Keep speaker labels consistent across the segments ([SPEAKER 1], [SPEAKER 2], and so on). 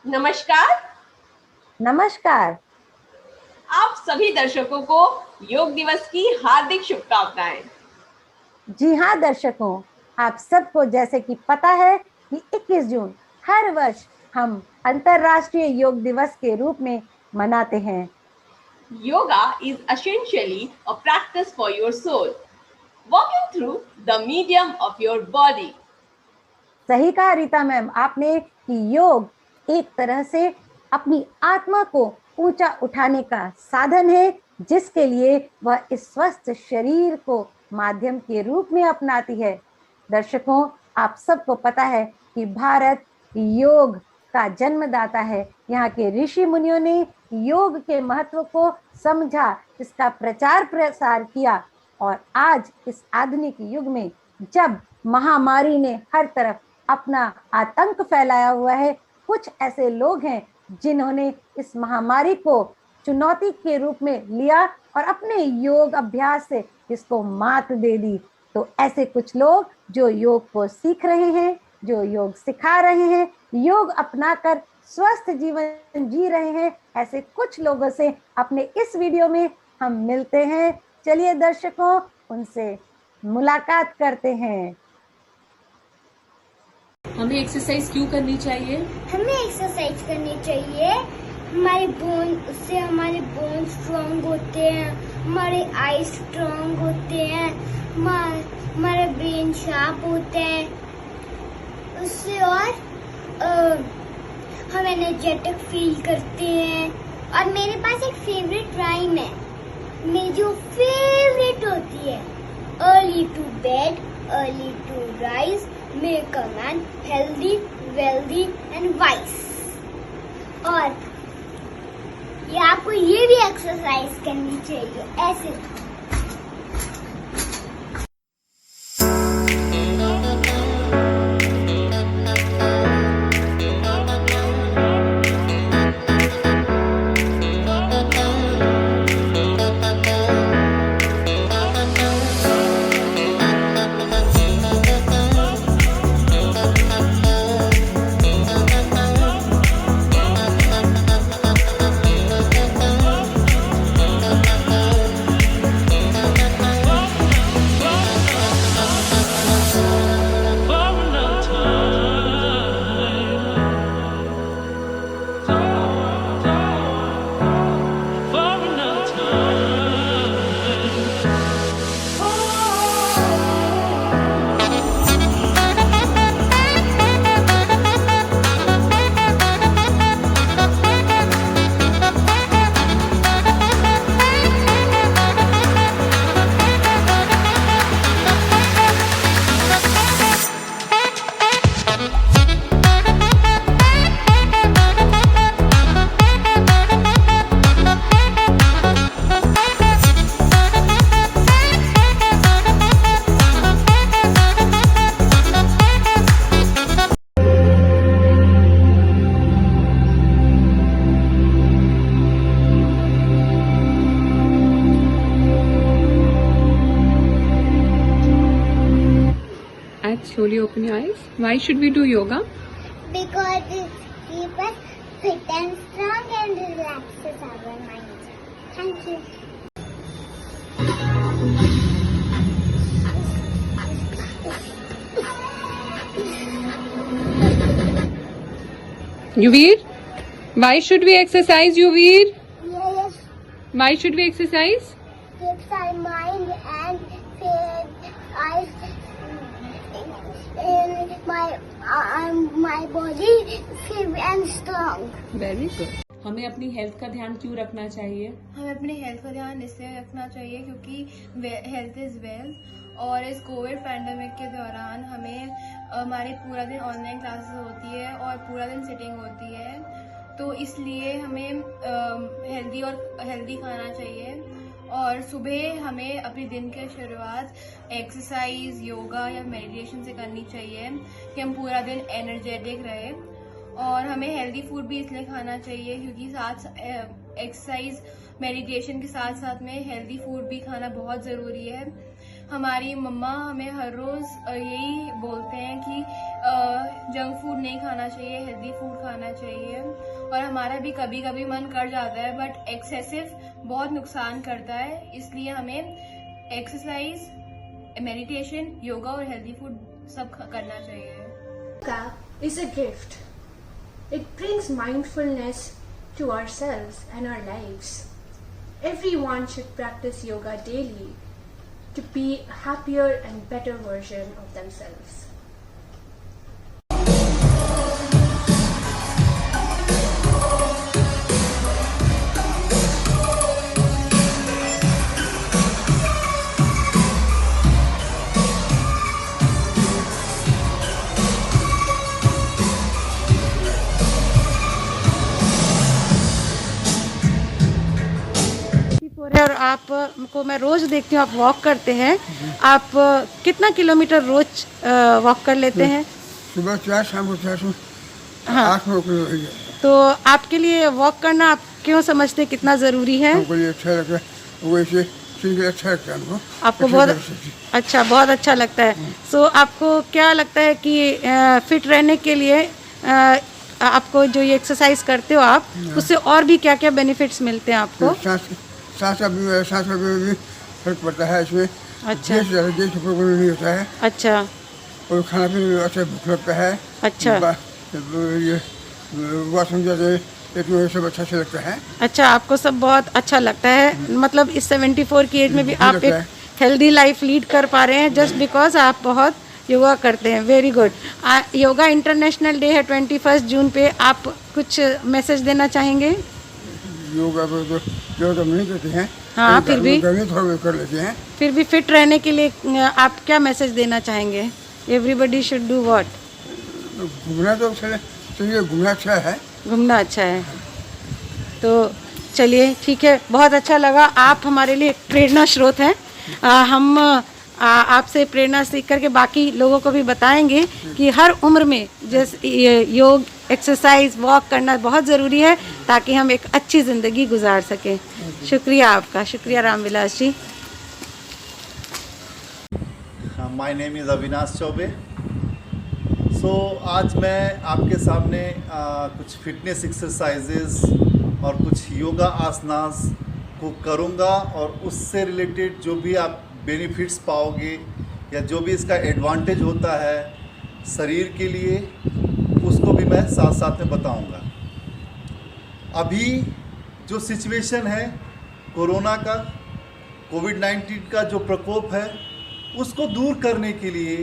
[SPEAKER 1] नमस्कार।
[SPEAKER 2] नमस्कार।
[SPEAKER 1] आप सभी दर्शकों को योग दिवस की हार्दिक शुभकामनाएं।
[SPEAKER 2] जी हाँ दर्शकों, आप सबको जैसे कि पता है कि 21 जून हर वर्ष हम अंतर्राष्ट्रीय योग दिवस के रूप में मनाते हैं।
[SPEAKER 1] Yoga is essentially a practice for your soul, walking through the medium of your body.
[SPEAKER 2] सही कहा रीता मैम आपने कि योग एक तरह से अपनी आत्मा को ऊंचा उठाने का साधन है, जिसके लिए वह इस स्वस्थ शरीर को माध्यम के रूप में अपनाती है। दर्शकों, आप सबको पता है कि भारत योग का जन्मदाता है। यहाँ के ऋषि मुनियों ने योग के महत्व को समझा, इसका प्रचार प्रसार किया, और आज इस आधुनिक युग में जब महामारी ने हर तरफ अपना आतंक फैलाया हुआ है, कुछ ऐसे लोग हैं जिन्होंने इस महामारी को चुनौती के रूप में लिया और अपने योग अभ्यास से इसको मात दे दी। तो ऐसे कुछ लोग जो योग को सीख रहे हैं, जो योग सिखा रहे हैं, योग अपनाकर स्वस्थ जीवन जी रहे हैं, ऐसे कुछ लोगों से अपने इस वीडियो में हम मिलते हैं। चलिए दर्शकों, उनसे मुलाकात करते हैं।
[SPEAKER 3] हमें एक्सरसाइज क्यों करनी चाहिए?
[SPEAKER 4] हमें एक्सरसाइज करनी चाहिए। उससे हमारे बोन स्ट्रांग होते हैं, हमारे आई स्ट्रांग होते हैं, हमारे ब्रेन शार्प होते हैं। उससे और हम एनर्जेटिक फील करते हैं। और मेरे पास एक फेवरेट राइम है, मेरी जो फेवरेट होती है, early to bed early to rise, make a man healthy, wealthy and wise। और ये आपको ये भी एक्सरसाइज करनी चाहिए ऐसे।
[SPEAKER 3] And slowly open your eyes. Why should we do yoga?
[SPEAKER 4] Because it keeps us fit and strong and relaxes our mind। Thank you।
[SPEAKER 3] Yuveer, why should we exercise, Yuveer?
[SPEAKER 4] Yes,
[SPEAKER 3] Why should we exercise?
[SPEAKER 4] keeps our mind and eyes in my body fit and strong।
[SPEAKER 3] Very good. हमें अपनी health का ध्यान क्यों रखना चाहिए?
[SPEAKER 5] हमें अपनी health का ध्यान इसलिए रखना चाहिए क्योंकि हेल्थ इज़ वेल्थ। और इस कोविड पैंडमिक के दौरान हमारे पूरा दिन ऑनलाइन क्लासेस होती है और पूरा दिन सिटिंग होती है, तो इसलिए हमें हेल्दी खाना चाहिए। और सुबह हमें अपने दिन की शुरुआत एक्सरसाइज, योगा या मेडिटेशन से करनी चाहिए कि हम पूरा दिन एनर्जेटिक रहे। और हमें हेल्दी फूड भी इसलिए खाना चाहिए क्योंकि एक्सरसाइज मेडिटेशन के साथ साथ में हेल्दी फूड भी खाना बहुत ज़रूरी है। हमारी मम्मा हमें हर रोज़ यही बोलते हैं कि जंक फूड नहीं खाना चाहिए, हेल्दी फूड खाना चाहिए। और हमारा भी कभी कभी मन कर जाता है, बट एक्सेसिव बहुत नुकसान करता है। इसलिए हमें एक्सरसाइज, मेडिटेशन, योगा और हेल्दी फूड सब करना चाहिए।
[SPEAKER 6] Yoga is a gift. It brings mindfulness to ourselves and our lives. Everyone should practice yoga daily to be a happier and better version of themselves.
[SPEAKER 2] और आप को मैं रोज देखती हूँ आप वॉक करते हैं। आप कितना किलोमीटर रोज वॉक कर लेते हैं?
[SPEAKER 7] सुबह 4, शाम को 4,
[SPEAKER 2] हाँ।
[SPEAKER 7] 8-9 किलो हो गया।
[SPEAKER 2] तो आपके लिए वॉक करना आप क्यों समझते हैं कितना जरूरी है?
[SPEAKER 7] हमको ये अच्छा लगता है, वैसे ठीक अच्छा लगता है हमको।
[SPEAKER 2] आपको
[SPEAKER 7] अच्छी
[SPEAKER 2] बहुत
[SPEAKER 7] तरह से।
[SPEAKER 2] अच्छा, बहुत अच्छा लगता है। सो आपको क्या लगता है कि फिट रहने के लिए आपको जो ये एक्सरसाइज करते हो आप, उससे और भी क्या क्या बेनिफिट्स मिलते हैं आपको?
[SPEAKER 7] सांस में भी फर्क पड़ता है इसमें।
[SPEAKER 2] अच्छा।
[SPEAKER 7] गैस का प्रॉब्लम नहीं होता है।
[SPEAKER 2] अच्छा
[SPEAKER 7] और खाना पीने में अच्छा भूख लगता है।
[SPEAKER 2] अच्छा।
[SPEAKER 7] ये वाशरूम जाते हैं, सब अच्छा से लगता है।
[SPEAKER 2] अच्छा, आपको सब बहुत अच्छा लगता है। मतलब इस 74 की एज में भी आप
[SPEAKER 7] लगता
[SPEAKER 2] एक हेल्दी लाइफ लीड कर पा रहे हैं जस्ट बिकॉज आप बहुत योगा करते हैं। Very good. Yoga international day है 21 जून पे, आप कुछ मैसेज देना चाहेंगे?
[SPEAKER 7] योगा तो नहीं करते हैं।
[SPEAKER 2] हाँ, फिर भी
[SPEAKER 7] घर में थोड़ा कर लेते हैं।
[SPEAKER 2] फिर भी फिट रहने के लिए आप क्या मैसेज देना चाहेंगे? Everybody should do what?
[SPEAKER 7] घूमना तो चाहिए, घूमना अच्छा है।
[SPEAKER 2] घूमना अच्छा है। तो चलिए ठीक है, बहुत अच्छा लगा। आप हमारे लिए एक प्रेरणा स्रोत हैं। हम आपसे प्रेरणा सीख करके बाकी लोगों को भी बताएंगे कि हर उम्र में जैसे योग, एक्सरसाइज, वॉक करना बहुत ज़रूरी है ताकि हम एक अच्छी ज़िंदगी गुजार सकें। शुक्रिया आपका, शुक्रिया Ramvilas ji.
[SPEAKER 8] My name is Avinash Choubey. So आज मैं आपके सामने कुछ फिटनेस एक्सरसाइजेस और कुछ योगा आसनास को करूँगा और उससे रिलेटेड जो भी आप बेनिफिट्स पाओगे या जो भी इसका एडवांटेज होता है शरीर के लिए, उसको भी मैं साथ साथ में बताऊंगा। अभी जो सिचुएशन है कोरोना का, कोविड-19 का जो प्रकोप है, उसको दूर करने के लिए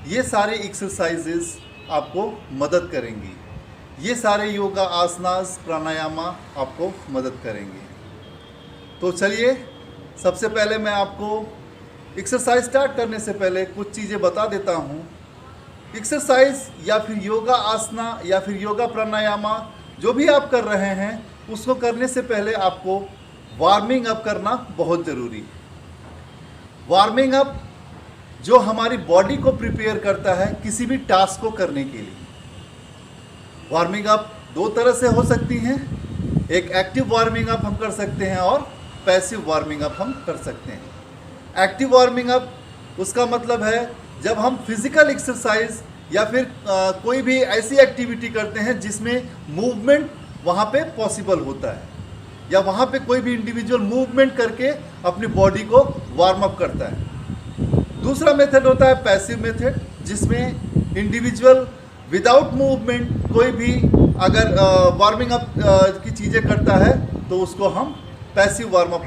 [SPEAKER 8] ये सारे एक्सरसाइजेस आपको मदद करेंगी। ये सारे योगा आसनास, प्राणायामा आपको मदद करेंगे। तो चलिए, सबसे पहले मैं आपको एक्सरसाइज स्टार्ट करने से पहले कुछ चीज़ें बता देता हूँ। एक्सरसाइज या फिर योगा आसना या फिर योगा प्राणायामा जो भी आप कर रहे हैं, उसको करने से पहले आपको वार्मिंग अप करना बहुत ज़रूरी है। वार्मिंग अप जो हमारी बॉडी को प्रिपेयर करता है किसी भी टास्क को करने के लिए। वार्मिंग अप दो तरह से हो सकती हैं, एक एक्टिव वार्मिंग अप हम कर सकते हैं और पैसिव वार्मिंग अप हम कर सकते हैं। एक्टिव वार्मिंग अप उसका मतलब है जब हम फिजिकल एक्सरसाइज या फिर कोई भी ऐसी एक्टिविटी करते हैं जिसमें मूवमेंट वहाँ पे पॉसिबल होता है, या वहाँ पे कोई भी इंडिविजुअल मूवमेंट करके अपनी बॉडी को वार्म अप करता है। दूसरा मेथड होता है पैसिव मेथड, जिसमें इंडिविजुअल विदाउट मूवमेंट कोई भी अगर वार्मिंग अप की चीज़ें करता है तो उसको हम पैसिव वार्म अप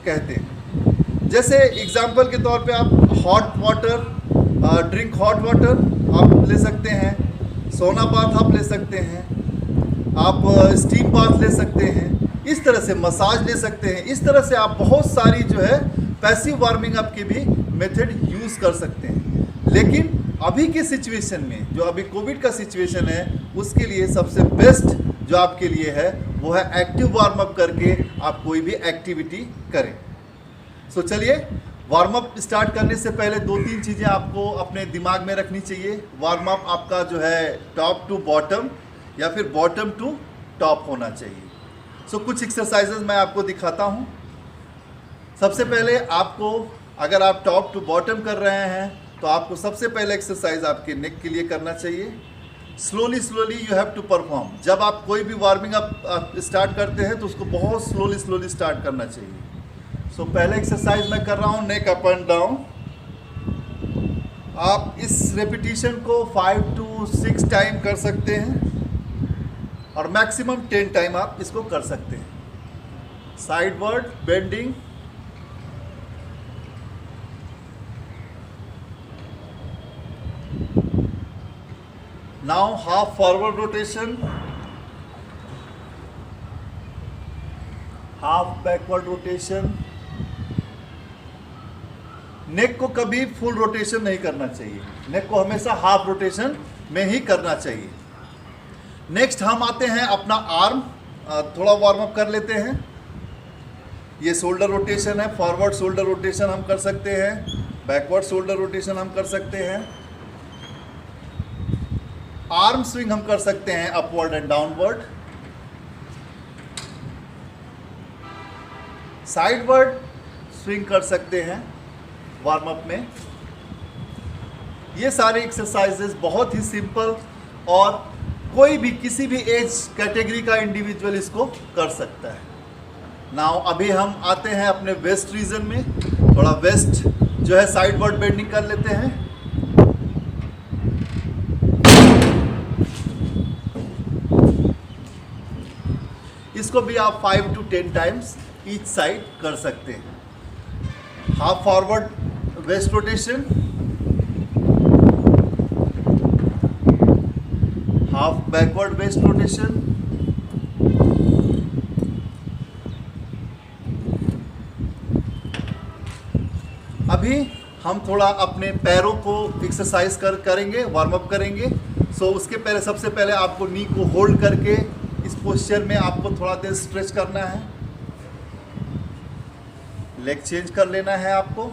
[SPEAKER 8] कहते हैं। जैसे एग्जांपल के तौर पे आप hot water, drink hot water आप ले सकते हैं, सोना बाथ आप ले सकते हैं, आप स्टीम बाथ ले सकते हैं, इस तरह से मसाज ले सकते हैं। इस तरह से आप बहुत सारी जो है पैसिव वार्मिंग अप की भी मेथड यूज़ कर सकते हैं। लेकिन अभी के सिचुएशन में, जो अभी कोविड का सिचुएशन है, उसके लिए सबसे बेस्ट जो आपके लिए है वो है एक्टिव वार्म अप करके आप कोई भी एक्टिविटी करें। सो चलिए, वार्म अप स्टार्ट करने से पहले 2-3 चीज़ें आपको अपने दिमाग में रखनी चाहिए। वार्म अप आपका जो है टॉप टू बॉटम या फिर बॉटम टू टॉप होना चाहिए। सो कुछ एक्सरसाइजेज मैं आपको दिखाता हूँ। सबसे पहले आपको अगर आप टॉप टू बॉटम कर रहे हैं तो आपको सबसे पहले एक्सरसाइज आपके नेक के लिए करना चाहिए। Slowly you have to perform. जब आप कोई भी वार्मिंग अप स्टार्ट करते हैं तो उसको बहुत स्लोली स्टार्ट करना चाहिए। सो पहले एक्सरसाइज मैं कर रहा हूँ नेक अप एंड डाउन। आप इस रेपिटेशन को 5 to 6 टाइम कर सकते हैं और मैक्सिमम 10 टाइम आप इसको कर सकते हैं। Sideward bending, now half forward rotation, half backward rotation। नेक को कभी फुल रोटेशन नहीं करना चाहिए, नेक को हमेशा हाफ रोटेशन में ही करना चाहिए। नेक्स्ट हम आते हैं अपना आर्म, थोड़ा वार्म अप कर लेते हैं। ये शोल्डर रोटेशन है, फॉरवर्ड शोल्डर रोटेशन हम कर सकते हैं, बैकवर्ड शोल्डर रोटेशन हम कर सकते हैं। आर्म स्विंग हम कर सकते हैं upward and downward. Sideward swing कर सकते हैं वार्म अप में। ये सारे एक्सरसाइजेस बहुत ही सिंपल और कोई भी किसी भी एज कैटेगरी का इंडिविजुअल इसको कर सकता है। नाउ अभी हम आते हैं अपने वेस्ट रीजन में। थोड़ा वेस्ट जो है साइडवर्ड बेंडिंग कर लेते हैं। इसको भी आप 5 to 10 टाइम्स ईच साइड कर सकते हैं। Half forward waist rotation, half backward waist rotation, अभी हम थोड़ा अपने पैरों को एक्सरसाइज करेंगे, वार्म अप करेंगे। सो उसके पहले सबसे पहले आपको नी को होल्ड करके इस पोस्चर में आपको थोड़ा देर स्ट्रेच करना है। लेग चेंज कर लेना है आपको।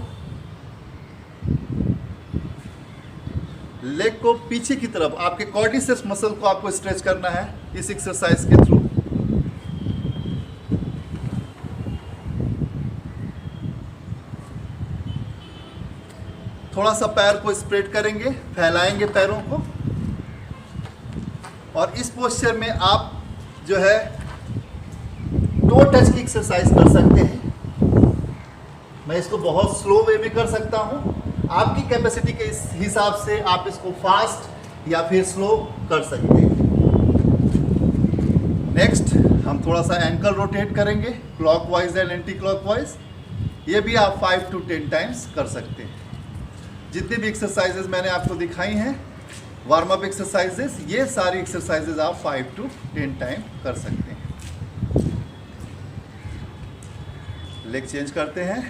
[SPEAKER 8] लेग को पीछे की तरफ, आपके क्वाड्रिसेप्स मसल को आपको स्ट्रेच करना है इस एक्सरसाइज के थ्रू। थोड़ा सा पैर को स्प्रेड करेंगे, फैलाएंगे पैरों को, और इस पोस्चर में आप जो है टो टच की एक्सरसाइज कर सकते हैं। मैं इसको बहुत स्लो वे में कर सकता हूं, आपकी कैपेसिटी के हिसाब से आप इसको फास्ट या फिर स्लो कर सकते हैं। नेक्स्ट हम थोड़ा सा एंकल रोटेट करेंगे क्लॉकवाइज एंड एंटी क्लॉकवाइज। ये भी आप 5 to 10 टाइम्स कर सकते हैं। जितनी भी एक्सरसाइजेज मैंने आपको दिखाई हैं वार्म अप एक्सरसाइजेस, ये सारी एक्सरसाइजेज आप 5 to 10 टाइम कर सकते हैं। लेग चेंज करते हैं।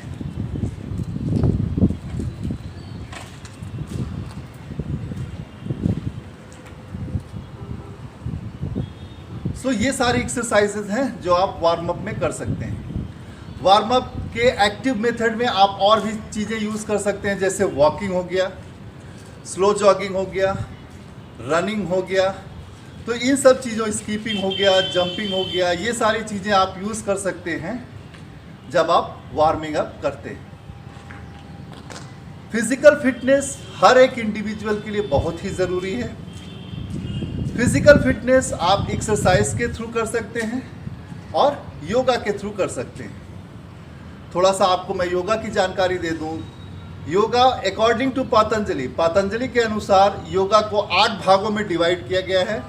[SPEAKER 8] सो ये सारी एक्सरसाइजेज हैं जो आप वार्म अप में कर सकते हैं। वार्म अप के एक्टिव मेथड में आप और भी चीज़ें यूज़ कर सकते हैं, जैसे वॉकिंग हो गया, स्लो जॉगिंग हो गया, रनिंग हो गया। तो इन सब चीज़ों, स्कीपिंग हो गया, जंपिंग हो गया, ये सारी चीज़ें आप यूज़ कर सकते हैं जब आप वार्मिंग अप करते हैं। फिजिकल फिटनेस हर एक इंडिविजुअल के लिए बहुत ही ज़रूरी है। फिजिकल फिटनेस आप एक्सरसाइज के थ्रू कर सकते हैं और योगा के थ्रू कर सकते हैं। थोड़ा सा आपको मैं योगा की जानकारी दे दूं। योगा अकॉर्डिंग टू पतंजलि के अनुसार योगा को 8 भागों में डिवाइड किया गया है।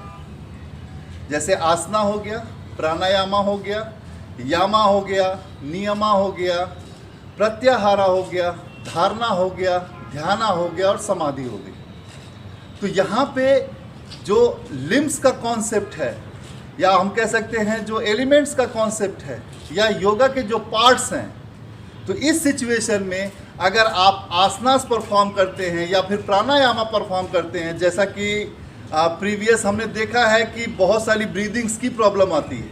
[SPEAKER 8] जैसे आसना हो गया, प्राणायामा हो गया, यामा हो गया, नियमा हो गया, प्रत्याहारा हो गया, धारणा हो गया, ध्याना हो गया और समाधि हो गई। तो यहाँ पे जो लिम्स का कॉन्सेप्ट है, या हम कह सकते हैं जो एलिमेंट्स का कॉन्सेप्ट है, या योगा के जो पार्ट्स हैं, तो इस सिचुएशन में अगर आप आसनास परफॉर्म करते हैं या फिर प्राणायामा परफॉर्म करते हैं, जैसा कि प्रीवियस हमने देखा है कि बहुत सारी ब्रीदिंग्स की प्रॉब्लम आती है,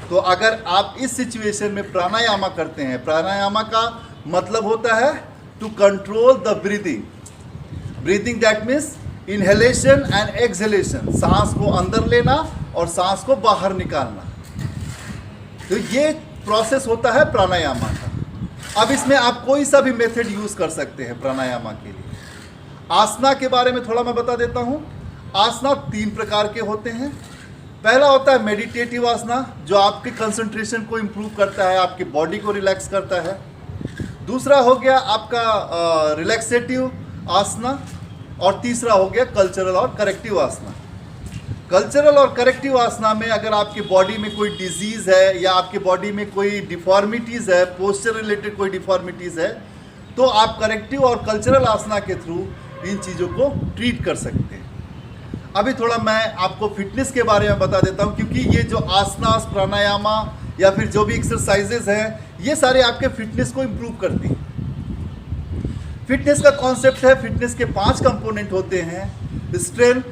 [SPEAKER 8] तो अगर आप इस सिचुएशन में प्राणायामा करते हैं, प्राणायामा का मतलब होता है to control the breathing that means inhalation and exhalation, सांस को अंदर लेना और सांस को बाहर निकालना। तो ये प्रोसेस होता है प्राणायामा का। अब इसमें आप कोई सा भी मेथड यूज कर सकते हैं प्राणायामा के लिए। आसना के बारे में थोड़ा मैं बता देता हूं। आसना 3 प्रकार के होते हैं। पहला होता है मेडिटेटिव आसना, जो आपके कंसंट्रेशन को इम्प्रूव करता है, आपकी बॉडी को रिलैक्स करता है। दूसरा हो गया आपका रिलैक्सेटिव आसना, और तीसरा हो गया कल्चरल और करेक्टिव आसना। कल्चरल और करेक्टिव आसना में अगर आपकी बॉडी में कोई डिजीज़ है या आपकी बॉडी में कोई डिफॉर्मिटीज़ है, पोस्चर रिलेटेड कोई डिफॉर्मिटीज़ है, तो आप करेक्टिव और कल्चरल आसना के थ्रू इन चीज़ों को ट्रीट कर सकते हैं। अभी थोड़ा मैं आपको फिटनेस के बारे में बता देता हूँ, क्योंकि ये जो आसनास, प्राणायामा या फिर जो भी एक्सरसाइजेज हैं, ये सारे आपके फिटनेस को इम्प्रूव करती हैं। फिटनेस का कॉन्सेप्ट है, फिटनेस के 5 कंपोनेंट होते हैं: strength,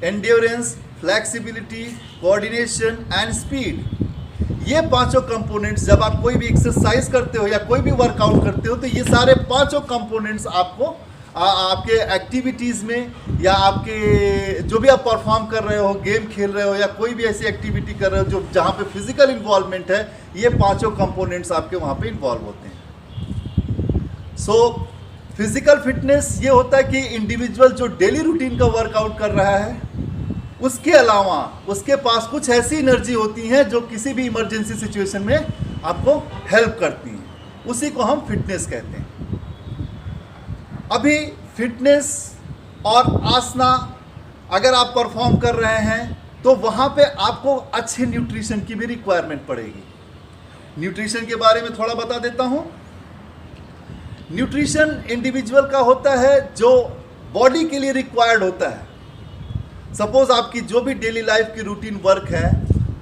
[SPEAKER 8] endurance, flexibility, coordination and speed. ये 5 कंपोनेंट्स जब आप कोई भी एक्सरसाइज करते हो या कोई भी वर्कआउट करते हो, तो ये सारे 5 कंपोनेंट्स आपको आपके एक्टिविटीज़ में या आपके जो भी आप परफॉर्म कर रहे हो, गेम खेल रहे हो या कोई भी ऐसी एक्टिविटी कर रहे हो जो जहाँ पे फिजिकल इन्वॉल्वमेंट है, ये 5 कंपोनेंट्स आपके वहाँ पे इन्वॉल्व होते हैं। सो फिजिकल फिटनेस ये होता है कि इंडिविजुअल जो डेली रूटीन का वर्कआउट कर रहा है, उसके अलावा उसके पास कुछ ऐसी एनर्जी होती है जो किसी भी इमरजेंसी सिचुएशन में आपको हेल्प करती हैं, उसी को हम फिटनेस कहते हैं। अभी फिटनेस और आसना अगर आप परफॉर्म कर रहे हैं, तो वहाँ पे आपको अच्छे न्यूट्रिशन की भी रिक्वायरमेंट पड़ेगी। न्यूट्रिशन के बारे में थोड़ा बता देता हूँ। न्यूट्रिशन इंडिविजुअल का होता है जो बॉडी के लिए रिक्वायर्ड होता है। सपोज आपकी जो भी डेली लाइफ की रूटीन वर्क है,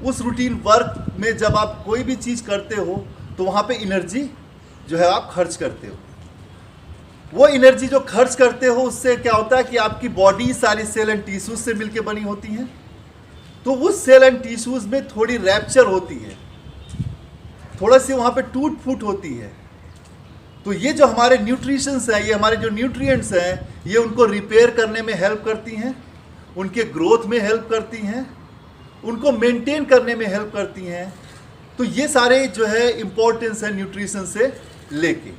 [SPEAKER 8] उस रूटीन वर्क में जब आप कोई भी चीज़ करते हो, तो वहाँ पे एनर्जी जो है आप खर्च करते हो। वो एनर्जी जो खर्च करते हो, उससे क्या होता है कि आपकी बॉडी सारी सेल एंड टिश्यूज से मिलके बनी होती हैं, तो उस सेल एंड टिश्यूज में थोड़ी रैप्चर होती है, थोड़ा सी वहाँ पे टूट फूट होती है। तो ये जो हमारे न्यूट्रिशंस हैं, ये हमारे जो न्यूट्रिएंट्स हैं, ये उनको रिपेयर करने में हेल्प करती हैं, उनके ग्रोथ में हेल्प करती हैं, उनको मेंटेन करने में हेल्प करती हैं। तो ये सारे जो है इम्पोर्टेंस है न्यूट्रिशन से लेके।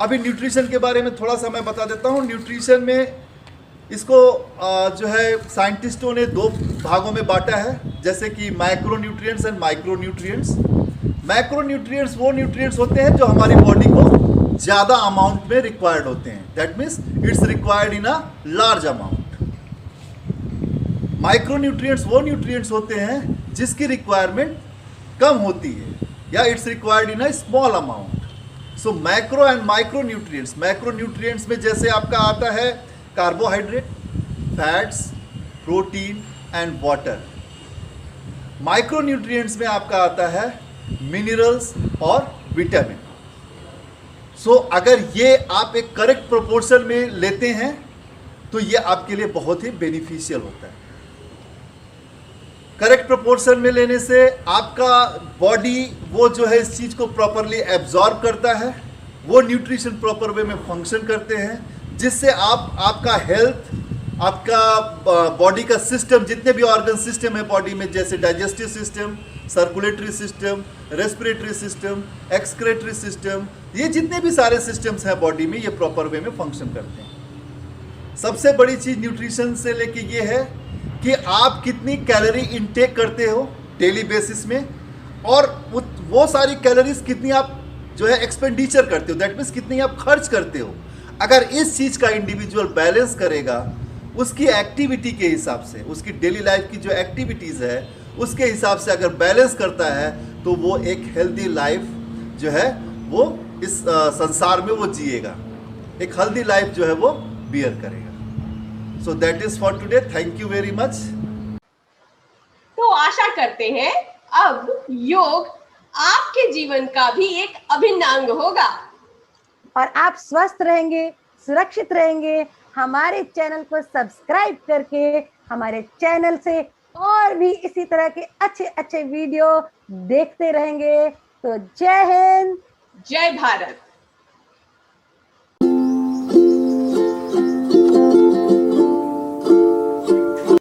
[SPEAKER 8] अभी न्यूट्रिशन के बारे में थोड़ा सा मैं बता देता हूँ। न्यूट्रिशन में इसको जो है साइंटिस्टों ने 2 भागों में बांटा है, जैसे कि micro nutrients and micro nutrients. Micro nutrients वो न्यूट्रिएंट्स होते हैं जो हमारी बॉडी को ज़्यादा अमाउंट में रिक्वायर्ड होते हैं, that means it's required in a large amount. Micro nutrients वो न्यूट्रिएंट्स होते हैं जिसकी रिक्वायरमेंट कम होती है या it's required in a small amount. So macro and micro nutrients, macro nutrients में जैसे आपका आता है carbohydrate, fats, protein and water. Micro nutrients में आपका आता है मिनरल्स और विटामिन। सो अगर ये आप एक करेक्ट प्रोपोर्शन में लेते हैं, तो ये आपके लिए बहुत ही बेनिफिशियल होता है। करेक्ट प्रोपोर्शन में लेने से आपका बॉडी वो जो है इस चीज़ को प्रॉपरली एब्जॉर्ब करता है, वो न्यूट्रिशन प्रॉपर वे में फंक्शन करते हैं, जिससे आपका हेल्थ, आपका बॉडी का सिस्टम, जितने भी ऑर्गन सिस्टम है बॉडी में, जैसे digestive system, circulatory system, respiratory system, excretory system, ये जितने भी सारे सिस्टम्स हैं बॉडी में, ये प्रॉपर वे में फंक्शन करते हैं। सबसे बड़ी चीज़ न्यूट्रिशन से लेके ये है कि आप कितनी कैलोरी इनटेक करते हो डेली बेसिस में, और वो सारी कैलोरीज कितनी आप जो है एक्सपेंडिचर करते हो, दैट मीन्स कितनी आप खर्च करते हो। अगर इस चीज़ का इंडिविजुअल बैलेंस करेगा, उसकी एक्टिविटी के हिसाब से, उसकी डेली लाइफ की जो एक्टिविटीज़ है उसके हिसाब से अगर बैलेंस करता है, तो वो एक हेल्दी लाइफ जो है वो इस संसार में वो जिएगा, एक हेल्दी लाइफ जो है वो बियर करेगा। So that is for today, thank you very much.
[SPEAKER 1] तो आशा करते हैं अब योग आपके जीवन का भी एक अभिन्न अंग होगा
[SPEAKER 2] और आप स्वस्थ रहेंगे, सुरक्षित रहेंगे। हमारे चैनल को सब्सक्राइब करके हमारे चैनल से और भी इसी तरह के अच्छे अच्छे वीडियो देखते रहेंगे। तो जय हिंद,
[SPEAKER 1] जय भारत।